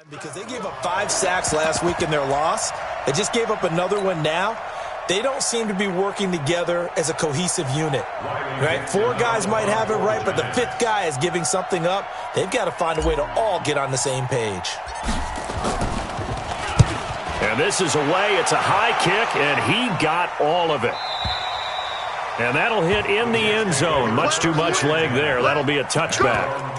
Because they gave up 5 sacks last week in their loss. They just gave up another one now. They don't seem to be working together as a cohesive unit, right? 4 guys might have it right, but the 5th guy is giving something up. They've got to find a way to all get on the same page. And this is away. It's a high kick, and he got all of it. And that'll hit in the end zone. Much too much leg there. That'll be a touchback.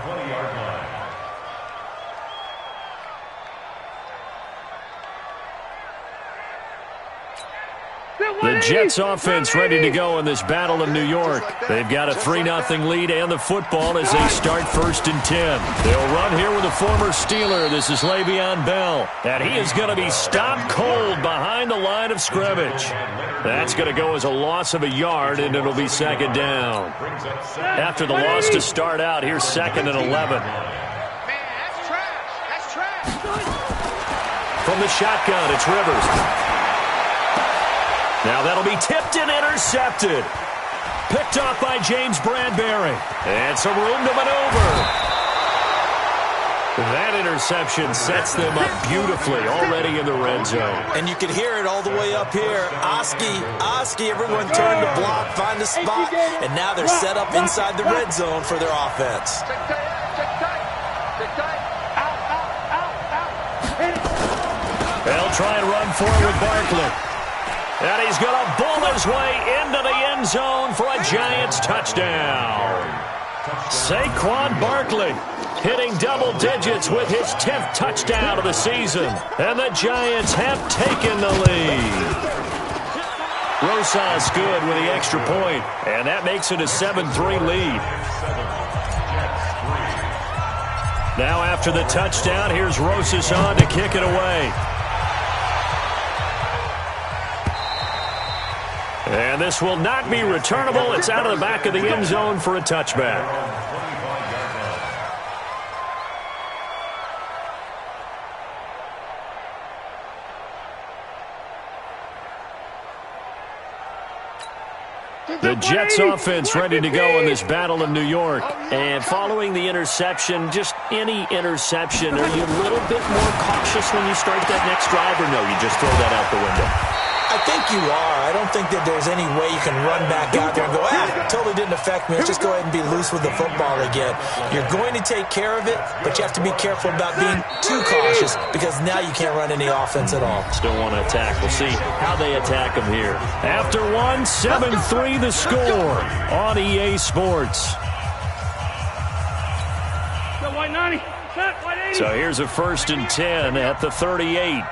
The Jets offense ready to go in this battle of New York. They've got a 3-0 lead and the football as they start 1st and 10. They'll run here with a former Steeler. This is Le'Veon Bell. And he is going to be stopped cold behind the line of scrimmage. That's going to go as a loss of a yard, and it'll be 2nd down. After the loss to start out, here's 2nd and 11. Man, that's trash. That's trash. From the shotgun, it's Rivers. Now that'll be tipped and intercepted. Picked off by James Bradbury. And some room to maneuver. That interception sets them up beautifully already in the red zone. And you can hear it all the way up here. Oski, everyone turned to block, find a spot, and now they're set up inside the red zone for their offense. They'll try and run forward with Barkley. And he's going to bull his way into the end zone for a Giants touchdown. Saquon Barkley hitting double digits with his 10th touchdown of the season. And the Giants have taken the lead. Rosas good with the extra point, and that makes it a 7-3 lead. Now after the touchdown, here's Rosas on to kick it away. And this will not be returnable. It's out of the back of the end zone for a touchback. The Jets offense ready to go in this battle of New York. And following the interception, just any interception, are you a little bit more cautious when you start that next drive, or no, you just throw that out the window? I think you are. I don't think that there's any way you can run back out there and go, totally didn't affect me. Let's just go ahead and be loose with the football again. You're going to take care of it, but you have to be careful about being too cautious because now you can't run any offense at all. Still want to attack. We'll see how they attack them here. After 7-3 the score on EA Sports. So here's a 1st and 10 at the 38.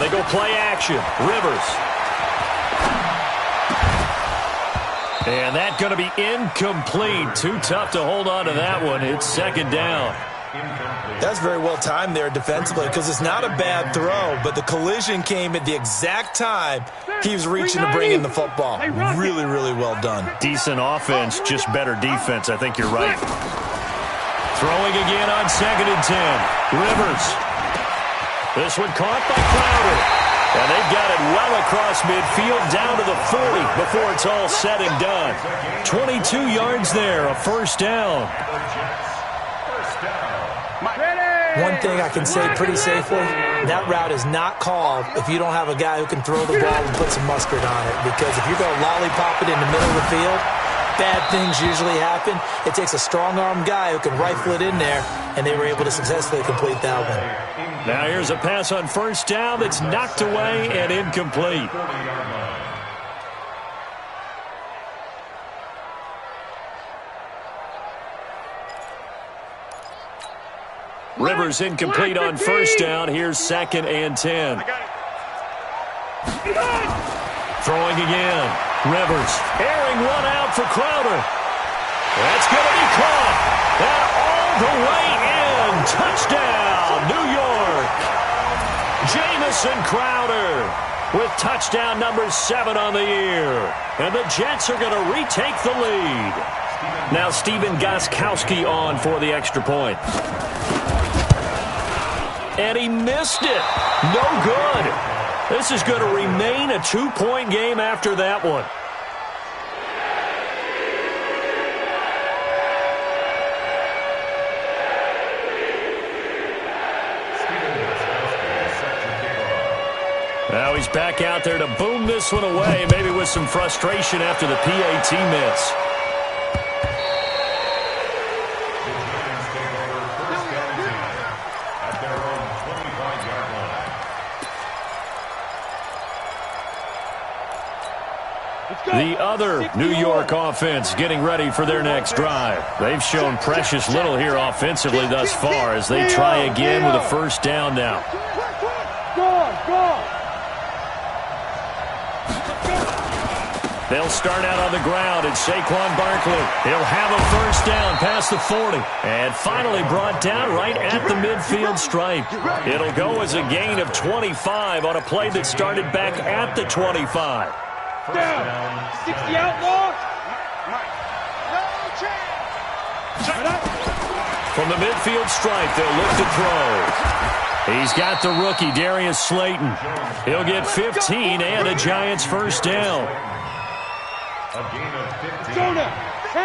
They go play action. Rivers. And that's going to be incomplete. Too tough to hold on to that one. It's 2nd down. That's very well timed there defensively because it's not a bad throw, but the collision came at the exact time he was reaching to bring in the football. Really, really well done. Decent offense, just better defense. I think you're right. Throwing again on 2nd and 10. Rivers. This one caught by Crowder. And they've got it well across midfield down to the 40 before it's all said and done. 22 yards there, a 1st down. One thing I can say pretty safely, that route is not called if you don't have a guy who can throw the ball and put some mustard on it. Because if you're going to lollipop it in the middle of the field, bad things usually happen. It takes a strong-armed guy who can rifle it in there, and they were able to successfully complete that one. Now here's a pass on 1st down that's knocked away and incomplete. Rivers incomplete on 1st down. Here's 2nd and 10. Throwing again. Rivers airing one out for Crowder. That's going to be caught. And all the way in. Touchdown, New York. Jamison Crowder with touchdown number 7 on the year. And the Jets are going to retake the lead. Now Stephen Gostkowski on for the extra point. And he missed it. No good. This is going to remain a 2-point game after that one. Now he's back out there to boom this one away, maybe with some frustration after the PAT miss. The other New York offense getting ready for their next drive. They've shown precious little here offensively thus far as they try again with a first down now. They'll start out on the ground, and Saquon Barkley, he'll have a first down past the 40. And finally brought down right at the midfield stripe. It'll go as a gain of 25 on a play that started back at the 25. Down. 60 outlaw. From the midfield stripe, they'll look to throw. He's got the rookie, Darius Slayton. He'll get 15 and a Giants first down.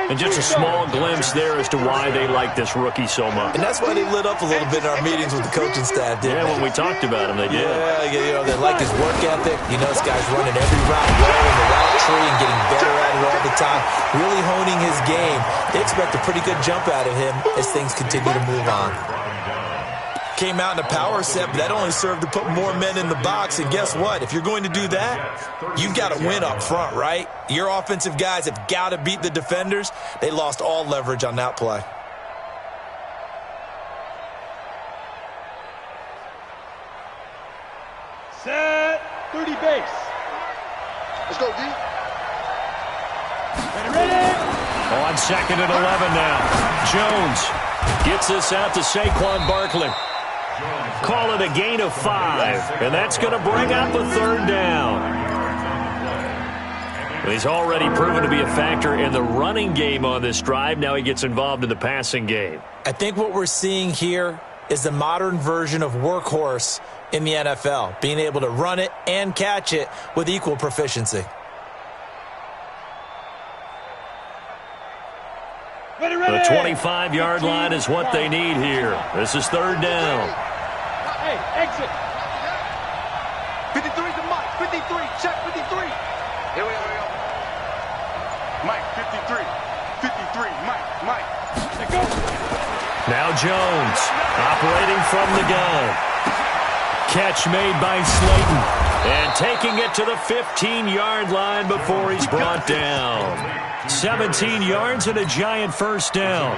And just a small glimpse there as to why they like this rookie so much. And that's why they lit up a little bit in our meetings with the coaching staff, didn't they? When we talked about him, they did. Yeah, they like his work ethic. This guy's running every route well in the route tree and getting better at it all the time, really honing his game. They expect a pretty good jump out of him as things continue to move on. Came out in a power set, but that only served to put more men in the box. And guess what? If you're going to do that, you've got to win up front, right? Your offensive guys have got to beat the defenders. They lost all leverage on that play. Set. 30 base. Let's go, D. Ready. On second and 11 now. Jones gets this out to Saquon Barkley. Call it a gain of 5, and that's going to bring up a third down. He's already proven to be a factor in the running game on this drive. Now he gets involved in the passing game. I think what we're seeing here is the modern version of workhorse in the NFL, being able to run it and catch it with equal proficiency. The 25-yard line is what they need here. This is third down. Hey, exit. 53 to Mike. 53. Check 53. Here we go. Mike, 53. 53. Mike. Let's go. Now Jones operating from the gun. Catch made by Slayton. And taking it to the 15-yard line before he's brought down. 17 yards and a Giant first down.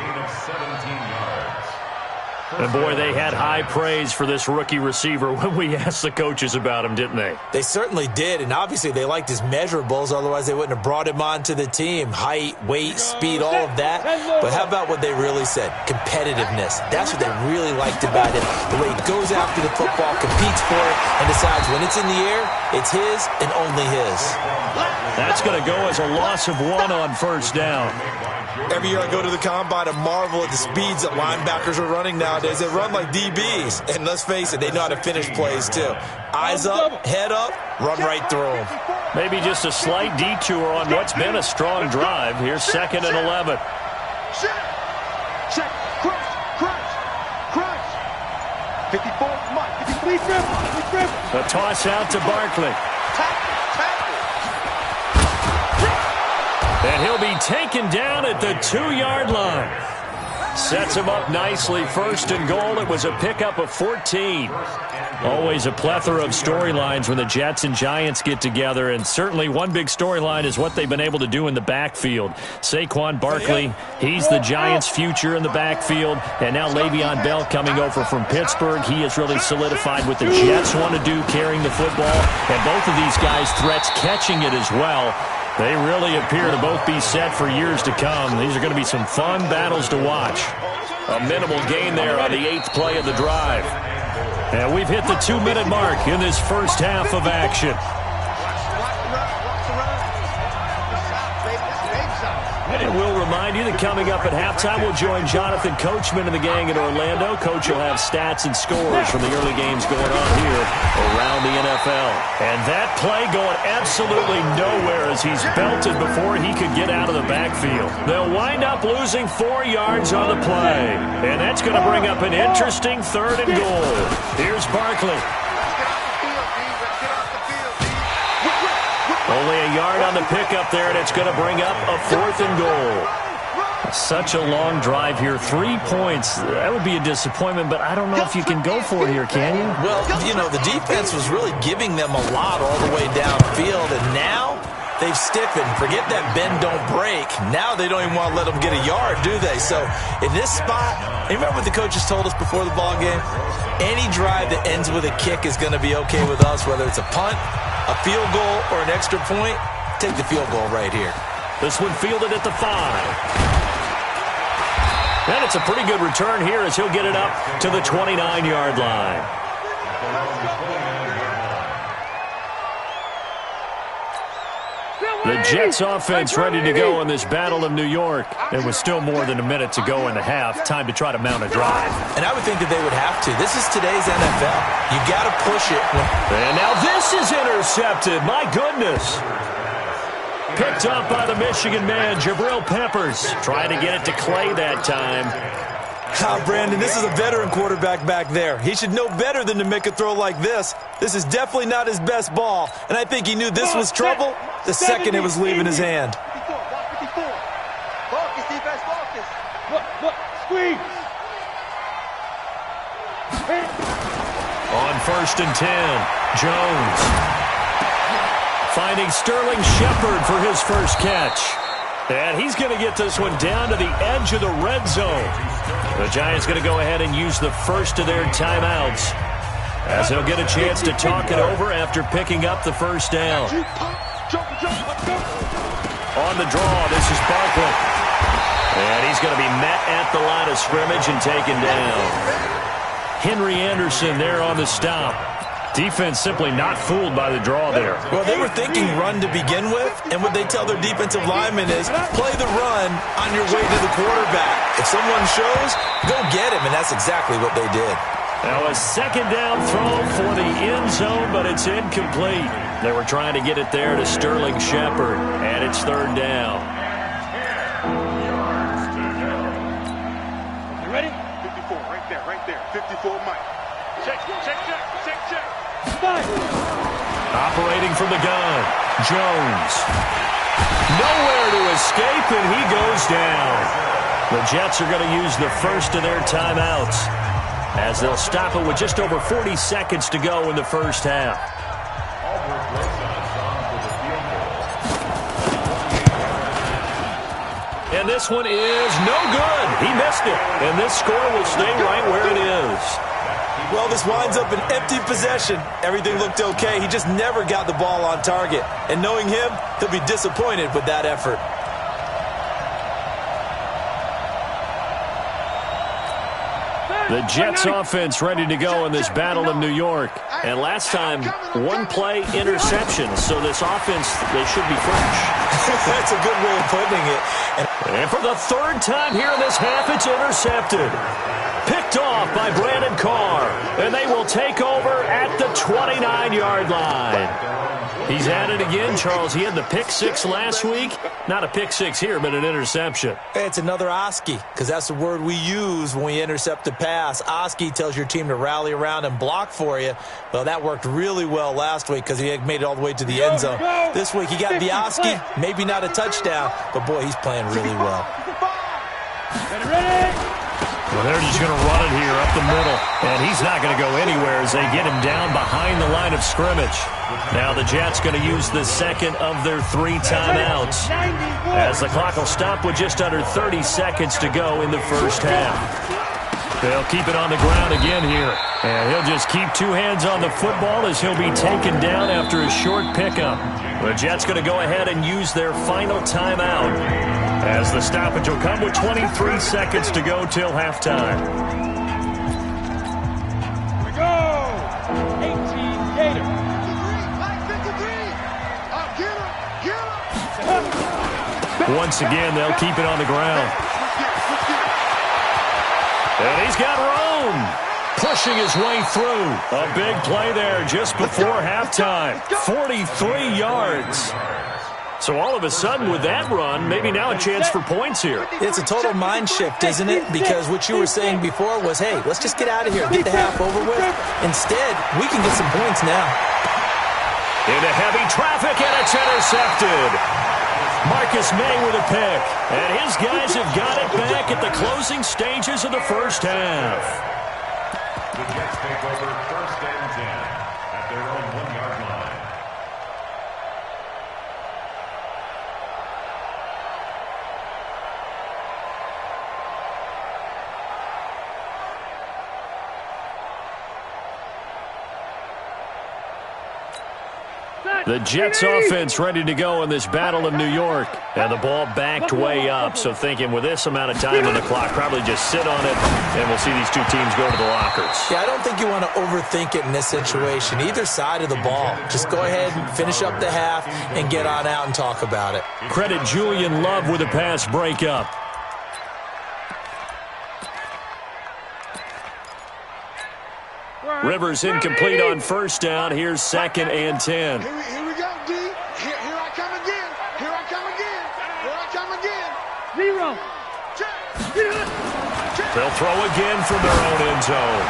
And, boy, they had high praise for this rookie receiver when we asked the coaches about him, didn't they? They certainly did, and obviously they liked his measurables. Otherwise, they wouldn't have brought him onto the team. Height, weight, speed, all of that. But how about what they really said? Competitiveness. That's what they really liked about him. The way he goes after the football, competes for it, and decides when it's in the air, it's his and only his. That's going to go as a loss of 1 on first down. Every year I go to the combine and marvel at the speeds that linebackers are running nowadays. They run like DBs. And let's face it, they know how to finish plays too. Eyes up, head up, run right through them. Maybe just a slight detour on what's been a strong drive. Here's second and 11. Check. Crunch. 54. Mike. 53. Trip. A toss out to Barkley. And he'll be taken down at the 2-yard line. Sets him up nicely. First and goal. It was a pickup of 14. Always a plethora of storylines when the Jets and Giants get together, and certainly one big storyline is what they've been able to do in the backfield. Saquon Barkley, he's the Giants' future in the backfield, and now Le'Veon Bell coming over from Pittsburgh. He has really solidified what the Jets want to do carrying the football, and both of these guys threats catching it as well. They really appear to both be set for years to come. These are going to be some fun battles to watch. A minimal gain there on the 8th play of the drive. And we've hit the 2-minute mark in this first half of action. And we'll remind you that coming up at halftime, we'll join Jonathan Coachman and the gang in Orlando. Coach will have stats and scores from the early games going on here around the NFL. And that play going absolutely nowhere as he's belted before he could get out of the backfield. They'll wind up losing 4 yards on the play. And that's going to bring up an interesting third and goal. Here's Barkley. Let's get off the field, D. Let's get off the field. Only a yard on the pickup there, and it's going to bring up a 4th and goal. Such a long drive here. 3 points. That would be a disappointment, but I don't know if you can go for it here, can you? Well, you know, the defense was really giving them a lot all the way downfield, and now they've stiffened. Forget that bend, don't break. Now they don't even want to let them get a yard, do they? So in this spot, you remember what the coaches told us before the ball game? Any drive that ends with a kick is going to be okay with us, whether it's a punt, a field goal, or an extra point. Take the field goal right here. This one fielded at the 5. And it's a pretty good return here as he'll get it up to the 29-yard line. The Jets offense ready to go in this Battle of New York. There was still more than a minute to go in the half. Time to try to mount a drive. And I would think that they would have to. This is today's NFL. You got to push it. And now this is intercepted. My goodness. Picked up by the Michigan man, Jabril Peppers. Trying to get it to Clay that time. Brandon, this is a veteran quarterback back there. He should know better than to make a throw like this. This is definitely not his best ball, and I think he knew this was trouble the second it was leaving his hand. Look, squeeze. On 1st and 10, Jones. Finding Sterling Shepard for his first catch. And he's going to get this one down to the edge of the red zone. The Giants going to go ahead and use the first of their timeouts as he'll get a chance to talk it over after picking up the first down. On the draw, this is Barkley. And he's going to be met at the line of scrimmage and taken down. Henry Anderson there on the stop. Defense simply not fooled by the draw there. Well, they were thinking run to begin with, and what they tell their defensive linemen is play the run on your way to the quarterback. If someone shows, go get him, and that's exactly what they did. Now a 2nd down throw for the end zone, but it's incomplete. They were trying to get it there to Sterling Shepard, and it's 3rd down. You ready? 54, right there. 54, Mike. Check. Operating from the gun, Jones. Nowhere to escape, and he goes down. The Jets are going to use the first of their timeouts as they'll stop it with just over 40 seconds to go in the first half. And this one is no good. He missed it, and this score will stay right where it is. Well, this winds up an empty possession. Everything looked okay. He just never got the ball on target. And knowing him, he'll be disappointed with that effort. The Jets offense ready to go in this Battle of New York. And last time, 1-play interception. So this offense, they should be fresh. That's a good way of putting it. And for the 3rd time here in this half, it's intercepted. Picked off by Brandon Carr, and they will take over at the 29-yard line. He's at it again, Charles. He had the pick 6 last week. Not a pick 6 here, but an interception. It's another Oski, because that's the word we use when we intercept a pass. Oski tells your team to rally around and block for you. Well, that worked really well last week because he made it all the way to the end zone. This week he got the Oski, maybe not a touchdown, but boy, he's playing really well. Ready? Well, they're just going to run it here up the middle, and he's not going to go anywhere as they get him down behind the line of scrimmage. Now the Jets going to use the 2nd of their 3 timeouts as the clock will stop with just under 30 seconds to go in the first half. They'll keep it on the ground again here, and he'll just keep 2 hands on the football as he'll be taken down after a short pickup. The Jets going to go ahead and use their final timeout as the stoppage will come with 23 seconds to go till halftime. Here we go. 18 Gator. Once again, they'll keep it on the ground. And he's got Rome pushing his way through. A big play there just before halftime. 43 yards. So all of a sudden with that run, maybe now a chance for points here. It's a total mind shift, isn't it? Because what you were saying before was, hey, let's just get out of here, get the half over with. Instead, we can get some points now. Into heavy traffic, and it's intercepted. Marcus May with a pick. And his guys have got it back at the closing stages of the first half. The Jets take over 1st and 10 at their own 1-yard line. The Jets offense ready to go in this battle of New York. And the ball backed way up. So thinking with this amount of time on the clock, probably just sit on it, and we'll see these two teams go to the lockers. Yeah, I don't think you want to overthink it in this situation. Either side of the ball. Just go ahead and finish up the half and get on out and talk about it. Credit Julian Love with a pass breakup. Rivers incomplete on first down. Here's 2nd and 10. Here we go, D. Here I come again. Here I come again. Here I come again. Zero. They'll throw again from their own end zone.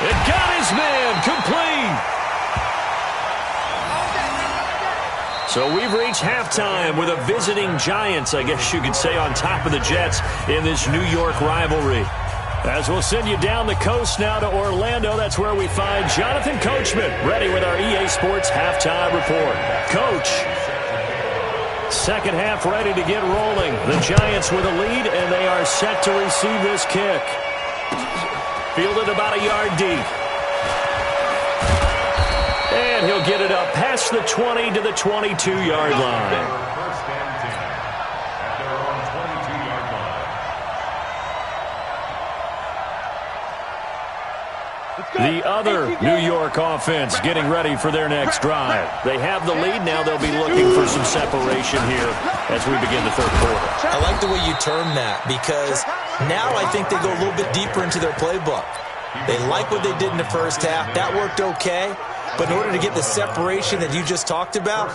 It got his man complete. So we've reached halftime with a visiting Giants, I guess you could say, on top of the Jets in this New York rivalry. As we'll send you down the coast now to Orlando, that's where we find Jonathan Coachman ready with our EA Sports halftime report. Coach, second half ready to get rolling. The Giants with a lead, and they are set to receive this kick. Fielded about a yard deep. And he'll get it up past the 20 to the 22-yard line. The other New York offense getting ready for their next drive. They have the lead. Now they'll be looking for some separation here as we begin the third quarter. I like the way you term that, because now I think they go a little bit deeper into their playbook. They like what they did in the first half. That worked okay. But in order to get the separation that you just talked about,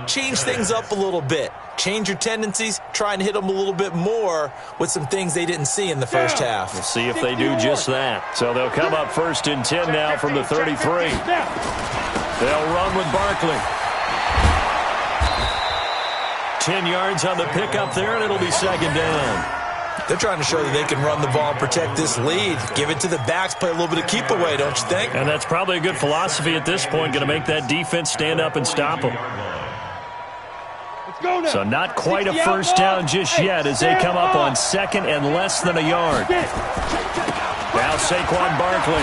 change things up a little bit. Change your tendencies. Try and hit them a little bit more with some things they didn't see in the first half. We'll see if they do just that. So they'll come up 1st and 10 now from the 33. They'll run with Barkley. 10 yards on the pickup there, and it'll be 2nd down. They're trying to show that they can run the ball and protect this lead. Give it to the backs, play a little bit of keep away, don't you think? And that's probably a good philosophy at this point, going to make that defense stand up and stop them. So not quite a first down just yet as they come up on 2nd and less than a yard. Now Saquon Barkley.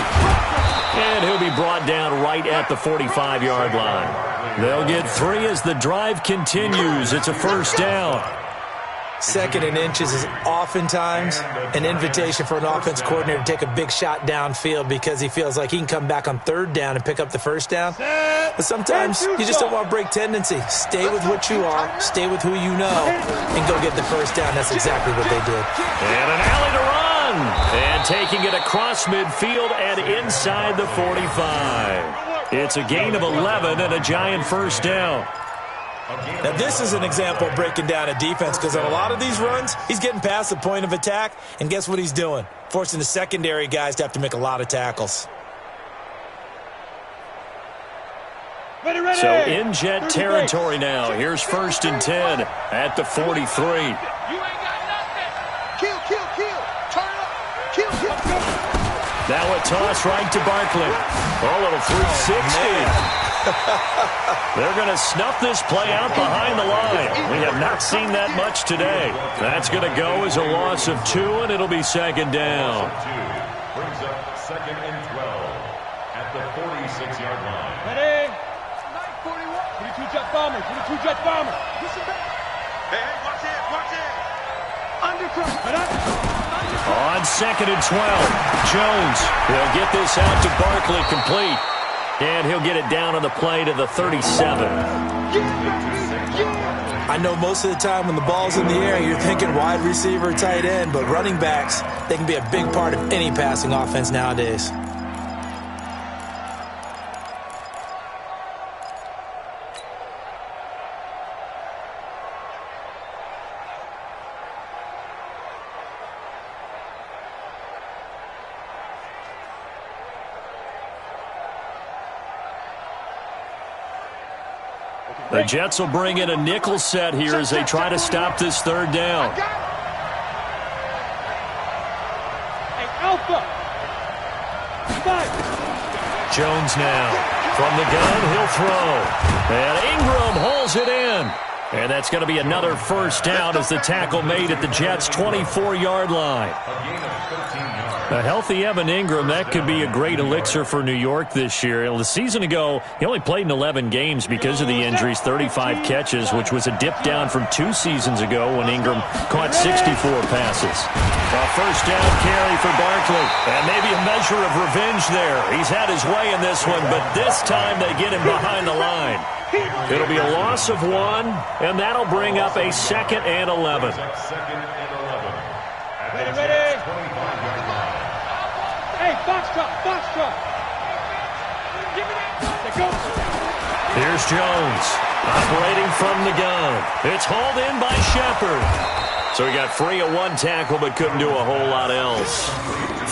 And he'll be brought down right at the 45-yard line. They'll get 3 as the drive continues. It's a first down. 2nd and inches is oftentimes an invitation for an offense coordinator to take a big shot downfield because he feels like he can come back on 3rd down and pick up the first down. But sometimes you just don't want to break tendency. Stay with what you are, stay with who you know, and go get the first down. That's exactly what they did. And an alley to run. And taking it across midfield and inside the 45. It's a gain of 11 and a Giant first down. Now, this is an example of breaking down a defense, because on a lot of these runs, he's getting past the point of attack, and guess what he's doing? Forcing the secondary guys to have to make a lot of tackles. So in Jet territory now. Here's 1st and 10 at the 43. You ain't got nothing. Kill. Turn up. Kill. Now a toss right to Barkley. Oh, a little 360. They're going to snuff this play out behind the line. We have not seen that much today. That's going to go as a loss of 2, and it'll be 2nd down. Brings up 2nd and 12 at the 46-yard line. Ready? 22 jet bomber. Listen back. Hey, watch it. Undercut. On 2nd and 12, Jones will get this out to Barkley complete. And he'll get it down on the play to the 37. I know most of the time when the ball's in the air, you're thinking wide receiver, tight end, but running backs, they can be a big part of any passing offense nowadays. The Jets will bring in a nickel set here as they try to stop this third down. Hey, Alpha. 5. Jones now. From the gun, he'll throw. And Ingram hauls it in. And that's going to be another first down as the tackle made at the Jets' 24-yard line. A healthy Evan Ingram, that could be a great elixir for New York this year. The season ago, he only played in 11 games because of the injuries, 35 catches, which was a dip down from 2 seasons ago when Ingram caught 64 passes. A first down carry for Barkley, and maybe a measure of revenge there. He's had his way in this one, but this time they get him behind the line. It'll be a loss of 1, and that'll bring up a 2nd and 11. Ready. Hey, box truck. Here's Jones, operating from the gun. It's hauled in by Shepard. So he got free of 1 tackle, but couldn't do a whole lot else.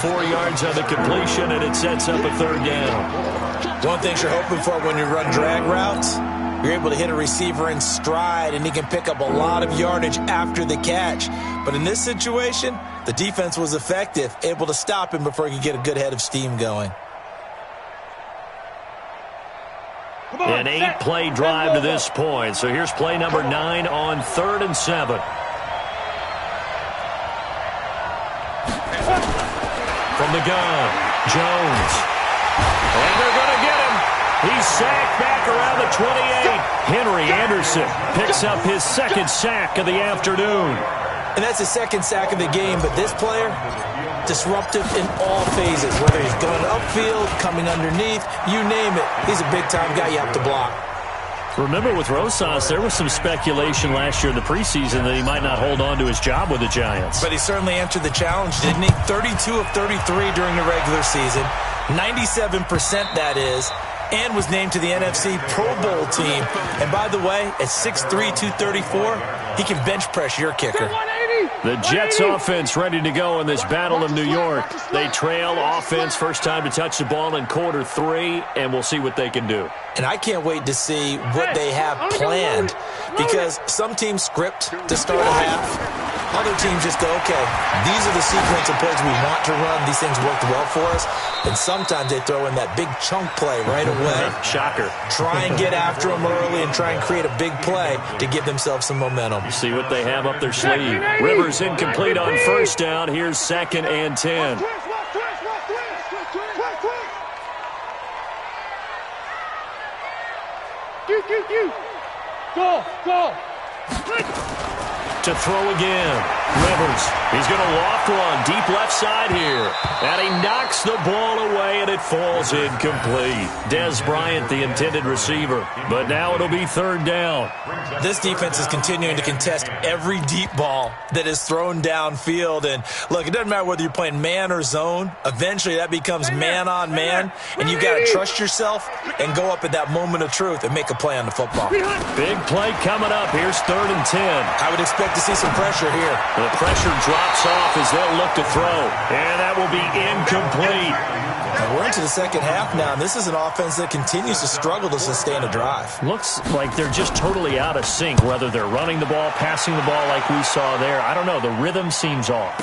4 yards on the completion, and it sets up a 3rd down. One thing you're hoping for when you run drag routes, you're able to hit a receiver in stride, and he can pick up a lot of yardage after the catch. But in this situation, the defense was effective, able to stop him before he could get a good head of steam going. An 8-play drive to this point. So here's play number 9 on 3rd and 7. From the gun, Jones. And they're going to get him. He's sacked back around the 28. Henry Anderson picks up his 2nd sack of the afternoon. And that's his 2nd sack of the game, but this player, disruptive in all phases, whether he's going upfield, coming underneath, you name it. He's a big-time guy you have to block. Remember with Rosas, there was some speculation last year in the preseason that he might not hold on to his job with the Giants. But he certainly answered the challenge, didn't he? 32 of 33 during the regular season, 97% that is, and was named to the NFC Pro Bowl team. And by the way, at 6'3", 234, he can bench press your kicker. The Jets offense ready to go in this Battle of New York. They trail offense, first time to touch the ball in quarter 3, and we'll see what they can do. And I can't wait to see what they have planned, because some teams script to start a half. Other teams just go, okay, these are the sequence of plays we want to run. These things worked well for us. And sometimes they throw in that big chunk play right away. Shocker. Try and get after them early and try and create a big play to give themselves some momentum. See what they have up their sleeve. Rivers incomplete on first down. Here's 2nd and 10. Go. To throw again. Rivers. He's going to loft one deep left side here. And he knocks the ball away, and it falls incomplete. Dez Bryant, the intended receiver. But now it'll be 3rd down. This defense is continuing to contest every deep ball that is thrown downfield. And, look, it doesn't matter whether you're playing man or zone. Eventually, that becomes man-on-man. And you've got to trust yourself and go up at that moment of truth and make a play on the football. Big play coming up. Here's 3rd and 10. I would expect to see some pressure here. The pressure drops off as they'll look to throw. And that will be incomplete. And we're into the second half now, and this is an offense that continues to struggle to sustain a drive. Looks like they're just totally out of sync, whether they're running the ball, passing the ball like we saw there. I don't know. The rhythm seems off.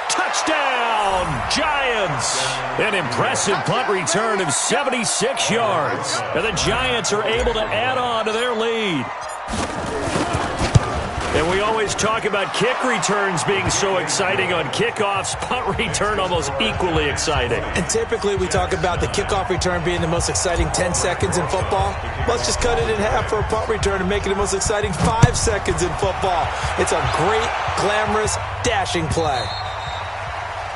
Touchdown, Giants! An impressive punt return of 76 yards. And the Giants are able to add on to their lead. And we always talk about kick returns being so exciting on kickoffs. Punt return almost equally exciting. And typically we talk about the kickoff return being the most exciting 10 seconds in football. Let's just cut it in half for a punt return and make it the most exciting 5 seconds in football. It's a great, glamorous, dashing play.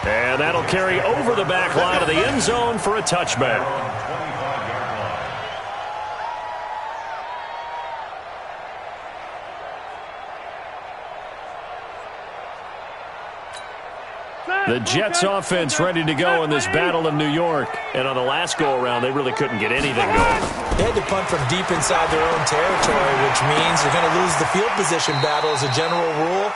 And that'll carry over the back line of the end zone for a touchback. The Jets offense ready to go in this Battle of New York. And on the last go-around, they really couldn't get anything going. They had to punt from deep inside their own territory, which means they're going to lose the field position battle as a general rule.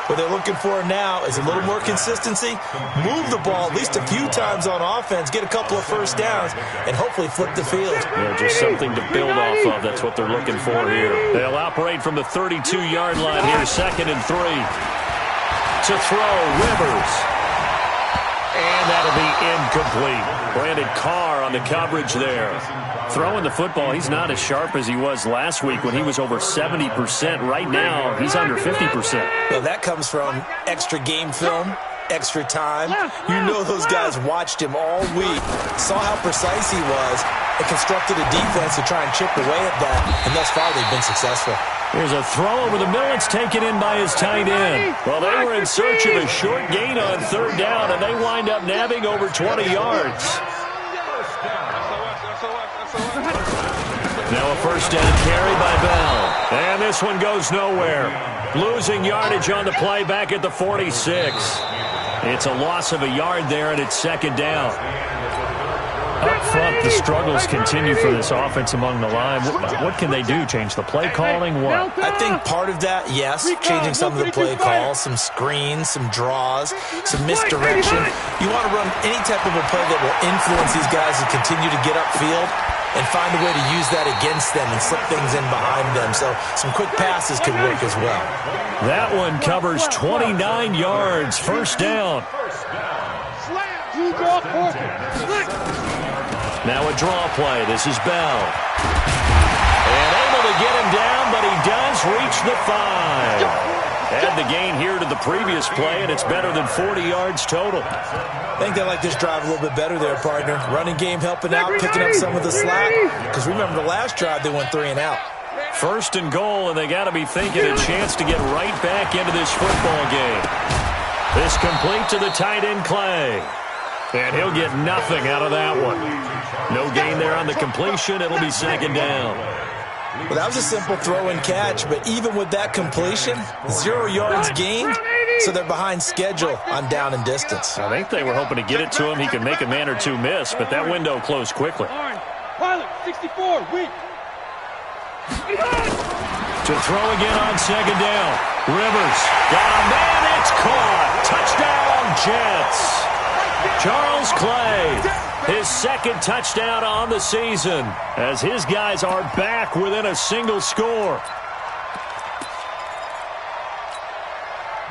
What they're looking for now is a little more consistency, move the ball at least a few times on offense, get a couple of first downs, and hopefully flip the field. Yeah, just something to build off of. That's what they're looking for here. They'll operate from the 32-yard line here, 2nd and 3. To throw, Rivers. And that'll be incomplete. Brandon Carr on the coverage there. Throwing the football, he's not as sharp as he was last week when he was over 70%. Right now, he's under 50%. Well, that comes from extra game film, extra time. You know those guys watched him all week, saw how precise he was, and constructed a defense to try and chip away at that, and thus far they've been successful. Here's a throw over the middle. It's taken in by his tight end. Well, they were in search of a short gain on 3rd down, and they wind up nabbing over 20 yards. Now a 1st down carry by Bell. And this one goes nowhere. Losing yardage on the play back at the 46. It's a loss of a yard there, and it's 2nd down. Up front, the struggles continue for this offense among the line. What can they do? Change the play calling? What? I think part of that, yes, changing some of the play calls, some screens, some draws, some misdirection. You want to run any type of a play that will influence these guys to continue to get upfield and find a way to use that against them and slip things in behind them. So some quick passes could work as well. That one covers 29 yards. 1st down. Now a draw play. This is Bell. And able to get him down, but he does reach the 5. Add the gain here to the previous play, and it's better than 40 yards total. I think they like this drive a little bit better there, partner. Running game helping out, picking up some of the slack. Because remember, the last drive they went 3 and out. 1st and goal, and they got to be thinking a chance to get right back into this football game. This complete to the tight end, Clay. And he'll get nothing out of that one. No gain there on the completion. It'll be 2nd down. Well, that was a simple throw and catch, but even with that completion, 0 yards gained, so they're behind schedule on down and distance. I think they were hoping to get it to him. He could make a man or two miss, but that window closed quickly. Pilot, 64, weak. To throw again on 2nd down. Rivers got a man. It's caught. Touchdown, Jets. Charles Clay, his 2nd touchdown on the season, as his guys are back within a single score.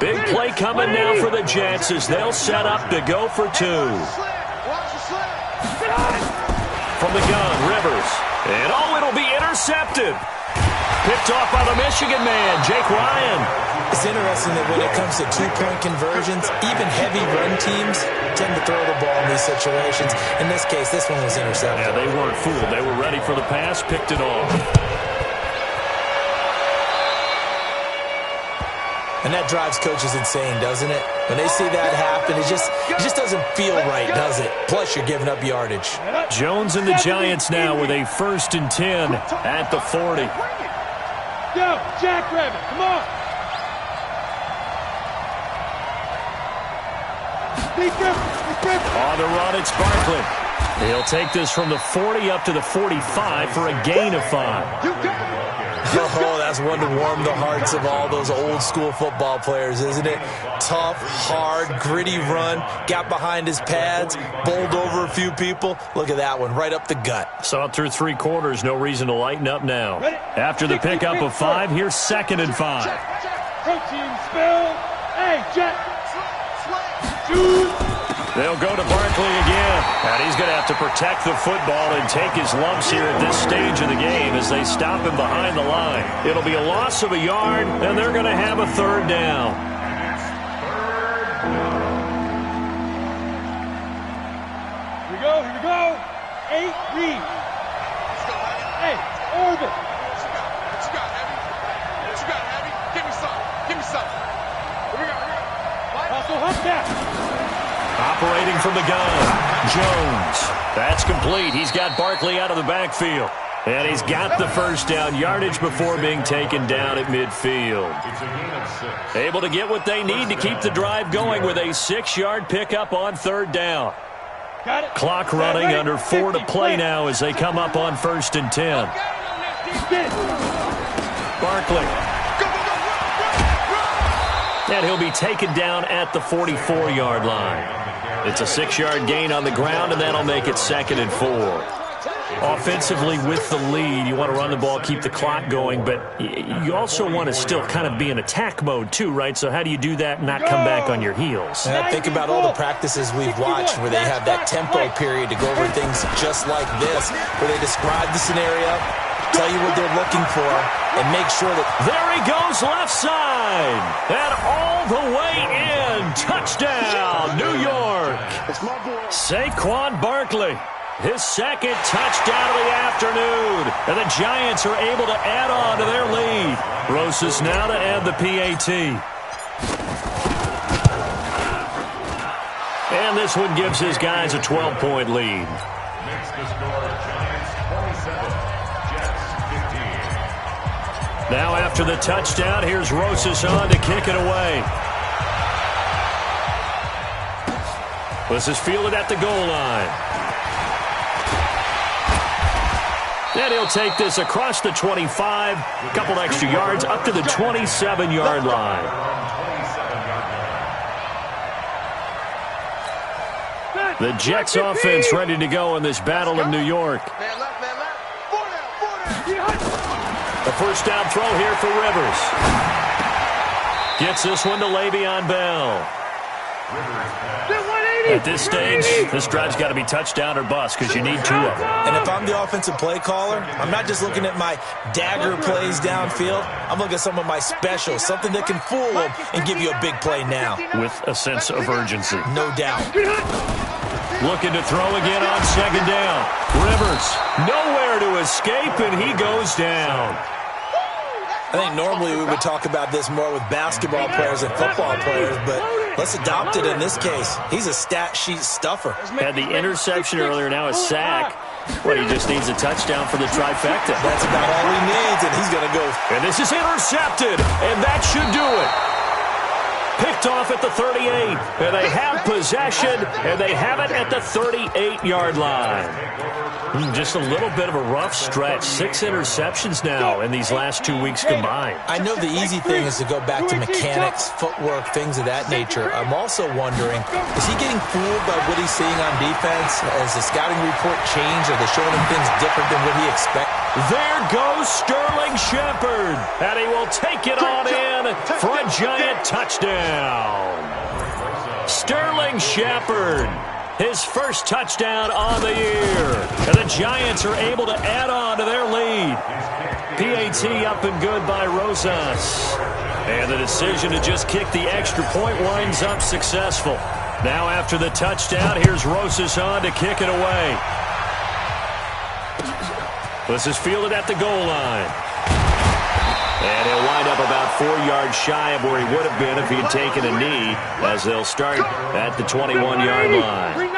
Big play coming now for the Jets as they'll set up to go for 2. From the gun, Rivers. And it'll be intercepted. Picked off by the Michigan man, Jake Ryan. It's interesting that when it comes to 2-point conversions, even heavy run teams tend to throw the ball in these situations. In this case, this one was intercepted. Yeah, they weren't fooled. They were ready for the pass, picked it off. And that drives coaches insane, doesn't it? When they see that happen, it just doesn't feel right, does it? Plus, you're giving up yardage. Jones and the Giants now with a 1st and 10 at the 40. Go, Jackrabbit, come on. On the run, it's Barkley. He'll take this from the 40 up to the 45 for a gain of 5. Oh, that's one to warm the hearts of all those old school football players, isn't it? Tough, hard, gritty run, got behind his pads, bowled over a few people. Look at that one, right up the gut. Saw it through 3 quarters, no reason to lighten up now. After the pickup of 5, here's 2nd and 5. Protein spill. Hey, Jack. They'll go to Barkley again. And he's going to have to protect the football and take his lumps here at this stage of the game as they stop him behind the line. It'll be a loss of a yard, and they're going to have a 3rd down. Here we go. 8 read. Hey, orbit. What you got, Heavy? Give me some. Here we go. Also, hop back. Operating from the gun, Jones. That's complete. He's got Barkley out of the backfield. And he's got the 1st down yardage before being taken down at midfield. Able to get what they need to keep the drive going with a 6-yard pickup on 3rd down. Clock running under 4 to play now as they come up on 1st and 10. Barkley. And he'll be taken down at the 44-yard line. It's a 6-yard gain on the ground, and that'll make it 2nd and 4. Offensively, with the lead, you want to run the ball, keep the clock going, but you also want to still kind of be in attack mode too, right? So how do you do that and not come back on your heels? Think about all the practices we've watched where they have that tempo period to go over things just like this, where they describe the scenario, tell you what they're looking for, and make sure that... There he goes, left side, and all the way in. Touchdown, New York. Saquon Barkley. His 2nd touchdown of the afternoon. And the Giants are able to add on to their lead. Rosas now to add the PAT. And this one gives his guys a 12-point lead. Makes the score Giants 27, Jets 15. Now after the touchdown, here's Rosas on to kick it away. This is fielded at the goal line. And he'll take this across the 25, a couple extra yards, up to the 27-yard line. The Jets offense ready to go in this battle of New York. The first down throw here for Rivers. Gets this one to Le'Veon Bell. At this stage, this drive's got to be touchdown or bust because you need 2 of them. And if I'm the offensive play caller, I'm not just looking at my dagger plays downfield. I'm looking at some of my specials, something that can fool them and give you a big play now. With a sense of urgency. No doubt. Looking to throw again on 2nd down. Rivers, nowhere to escape, and he goes down. I think normally we would talk about this more with basketball players and football players, but let's adopt it in this case. He's a stat sheet stuffer. Had the interception earlier, now a sack. Well, he just needs a touchdown for the trifecta. That's about all he needs, and he's going to go. And this is intercepted, and that should do it. Picked off at the 38, and they have possession, and they have it at the 38-yard line. Just a little bit of a rough stretch. 6 interceptions now in these last 2 weeks combined. I know the easy thing is to go back to mechanics, footwork, things of that nature. I'm also wondering, is he getting fooled by what he's seeing on defense? Has the scouting report changed? Are they showing him things different than what he expects? There goes Sterling Shepard, and he will take it on in for a Giant touchdown. Sterling Shepard, his first touchdown on the year. And the Giants are able to add on to their lead. PAT up and good by Rosas. And the decision to just kick the extra point winds up successful. Now after the touchdown, here's Rosas on to kick it away. This is fielded at the goal line. And he'll wind up about 4 yards shy of where he would have been if he had taken a knee, as they'll start at the 21-yard line.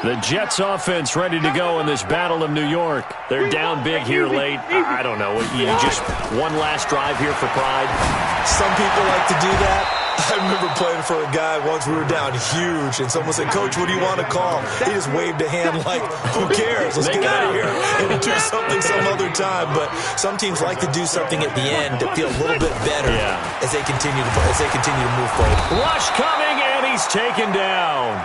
The Jets offense ready to go in this battle of New York. They're down big here late. I don't know. You just one last drive here for pride. Some people like to do that. I remember playing for a guy once. We were down huge, and someone said, "Coach, what do you want to call?" He just waved a hand like, "Who cares? Let's get out of here and do something some other time." But some teams like to do something at the end to feel a little bit better as they continue to move forward. Rush coming, and he's taken down.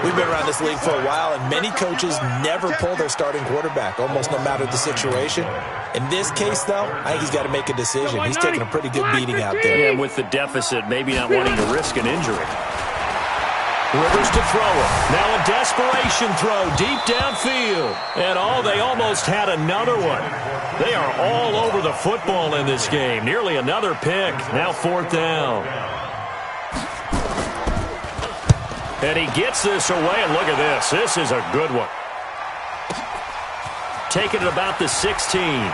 We've been around this league for a while, and many coaches never pull their starting quarterback, almost no matter the situation. In this case, though, I think he's got to make a decision. He's taking a pretty good beating out there. Yeah, with the deficit, maybe not wanting to risk an injury. Rivers to throw it. Now a desperation throw deep downfield. And they almost had another one. They are all over the football in this game. Nearly another pick. Now 4th down. And he gets this away, and look at this. This is a good one. Taking it about the 16.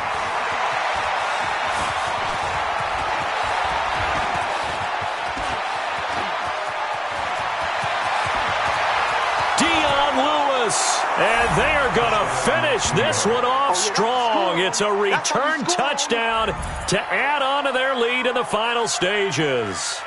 And they are going to finish this one off strong. It's a return touchdown to add on to their lead in the final stages.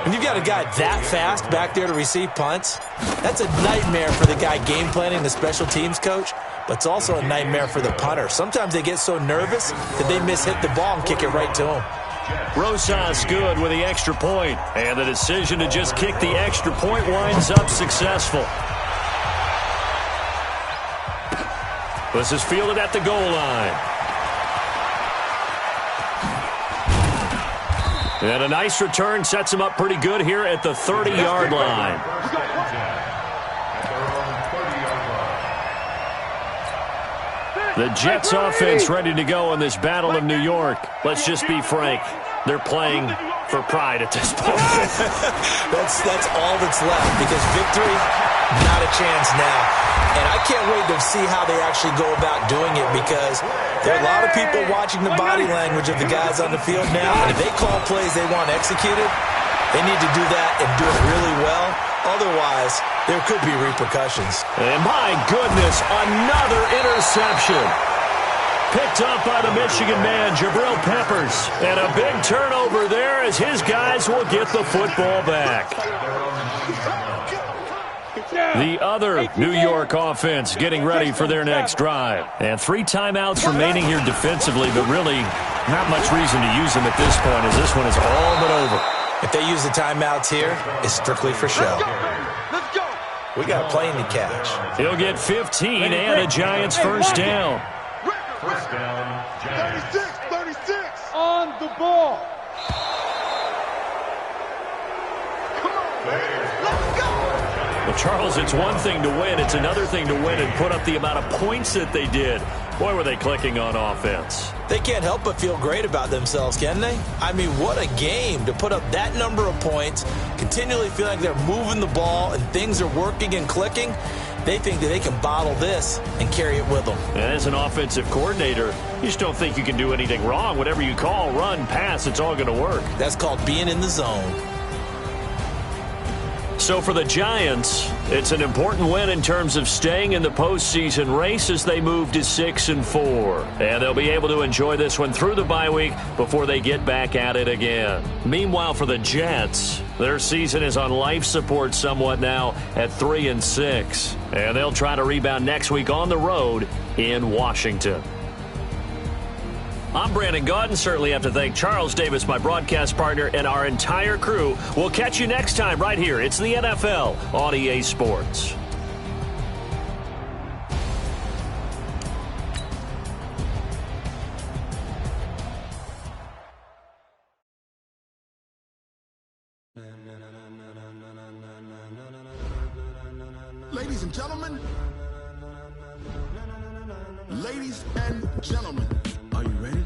When you've got a guy that fast back there to receive punts, that's a nightmare for the guy game planning, the special teams coach, but it's also a nightmare for the punter. Sometimes they get so nervous that they hit the ball and kick it right to him. Rosas good with the extra point, and the decision to just kick the extra point winds up successful. This is fielded at the goal line. And a nice return sets him up pretty good here at the 30-yard line. The Jets offense ready to go in this Battle of New York. Let's just be frank. They're playing for pride at this point. That's all that's left, because victory, not a chance now. And I can't wait to see how they actually go about doing it, because there are a lot of people watching the body language of the guys on the field now. And if they call plays they want executed, they need to do that and do it really well. Otherwise, there could be repercussions. And my goodness, another interception. Picked up by the Michigan man, Jabril Peppers. And a big turnover there as his guys will get the football back. The other New York offense getting ready for their next drive. And 3 timeouts remaining here defensively, but really not much reason to use them at this point, as this one is all but over. If they use the timeouts here, it's strictly for show. Let's go. We got a plane to catch. He'll get 15 and a Giants first down. First down, Giants. 36. On the ball. Come on, man. Let's go. Well, Charles, it's one thing to win. It's another thing to win and put up the amount of points that they did. Boy, were they clicking on offense. They can't help but feel great about themselves, can they? I mean, what a game to put up that number of points, continually feel like they're moving the ball and things are working and clicking. They think that they can bottle this and carry it with them. And as an offensive coordinator, you just don't think you can do anything wrong. Whatever you call, run, pass, it's all going to work. That's called being in the zone. So for the Giants, it's an important win in terms of staying in the postseason race as they move to 6-4. And they'll be able to enjoy this one through the bye week before they get back at it again. Meanwhile, for the Jets, their season is on life support somewhat now at 3-6. And they'll try to rebound next week on the road in Washington. I'm Brandon Gaudin. Certainly have to thank Charles Davis, my broadcast partner, and our entire crew. We'll catch you next time right here. It's the NFL on EA Sports. Ladies and gentlemen, are you ready?